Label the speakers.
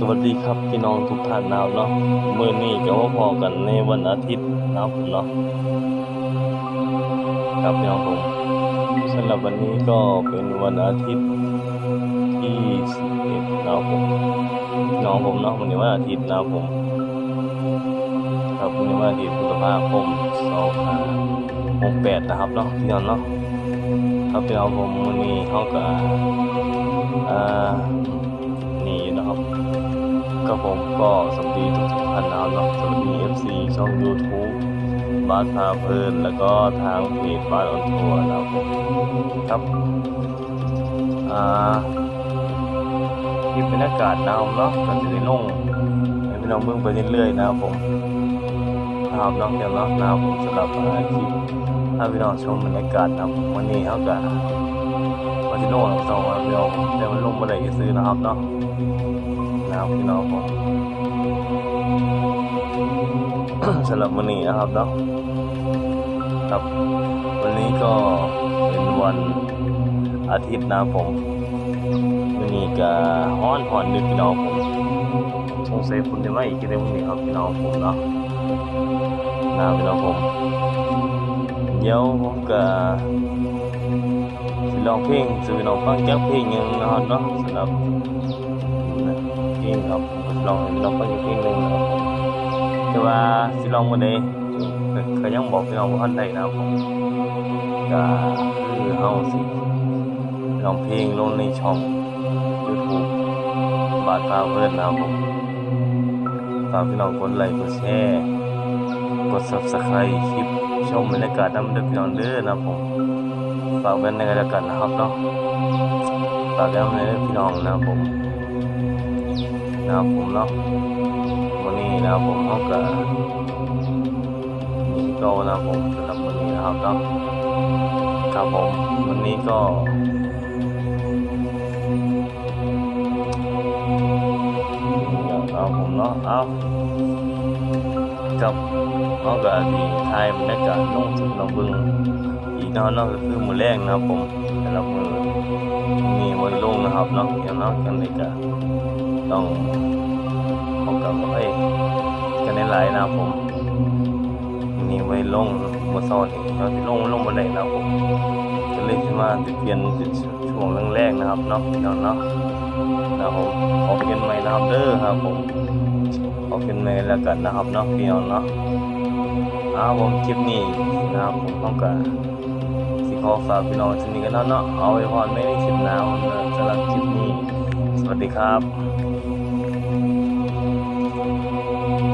Speaker 1: สวัสดีครับพี่น้องทุกท่านนะครับเนาะมื้อนี้ก็มาพอกันในวันอาทิตย์นะครับเนาะครับพี่น้องผมสำหรับวันนี้ก็เป็นวันอาทิตย์ที่11นะครับผมพี่น้องผมเนาะวันนี้วันอาทิตย์นะครับผมครับวันนี้วันอาทิตย์พฤษภาคม2568นะครับเนาะพี่น้องเนาะครับพี่น้องผมวันนี้เขาก็อ่านี่นะครับก็ผมก็สวัสดีทุกท่านนะครับเนาะสวัสดี FC ช่อง YouTube บ้านพาเพลินแล้วก็ทางเพจบ้านออนทัวร์นะครับผมครับคลิปบรรยากาศนะครับเนาะก็จะได้ลงให้พี่น้องเบิ่งไปเรื่อยๆนะครับผมนะครับน้องเดี๋ยวเนาะนะครับผมสำหรับคลิปถ้าพี่น้องชมบรรยากาศนะครับวันนี้เขาก็วันที่ลงสองวันพี่น้องแต่มันลงบ่ได้ซื้อนะครับเนาะนะครับพี่น้องผม สำหรับวันนี้นะครับเนาะครับวันนี้ก็เป็นวันอาทิตย์นะครับผมวันนี้ก็ฮ้อนดึกพี่น้องผมสงสัยฝนจะมาอีกทีเดียววันนี้ครับพี่น้องผมเนาะนะครับพี่น้องผมเดี๋ยวผมก็สิร้องเพลงสู่พี่น้องฟังจักเพลงหนึงนะครับเนาะสำหรับเพลงครับผมก็สิร้องให้พี่น้องฟังอีกเพลงหนึงนะครับแต่ว่าสิร้องมื้อใดก็ยังบอกพี่น้องบ่ทันได้นะครับผมก็คือเฮาสิร้องเพลงลงในช่อง YouTube บ้านพาเพลินนะครับผมฝากพี่น้องกดไลค์กดแชร์กด Subscribe คลิปชมบรรยากาศนำเด้อพี่น้องเด้อนะครับผมฝากไว้ในกันแล้วกันนะครับเนาะฝากกันไว้เด้อพี่น้องนะครับผมเนาะวันนี้นะครับผมเขาก็นะครับผมสำหรับวันนี้นะครับเนาะครับผมวันนี้ก็เอาผมเนาะเอากับเขาก็ดีถ่ายบรรยากาศลงสู่เราเบิ่งอีกเนาะก็คือมื้อแรกนะครับผมแต่ละมื้อมีบ่ได้ลงนะครับเนาะเดี๋ยวเนาะจังได๋ก็ต้องเขาก็บ่ให้กันหลายๆนะครับผมนี่ไว้ลงเมื่อเช้านี้เราสิลงบ่ได้นะครับผมก็เลยสิมาสิเปลี่ยนเป็นช่วงแรกๆนะครับเนาะเดี๋ยวเนาะนะครับผมขอเปลี่ยนใหม่นะครับเด้อครับผมขอเปลี่ยนใหม่แล้วกันนะครับเนาะพี่น้องเนาะผมคลิปนี้นะครับผมต้องการสิขอฝากพี่น้องที่นี่กันเนาะเอาไว้พรไม่ได้คลิปหน้าสำหรับคลิปนี้สวัสดีครับ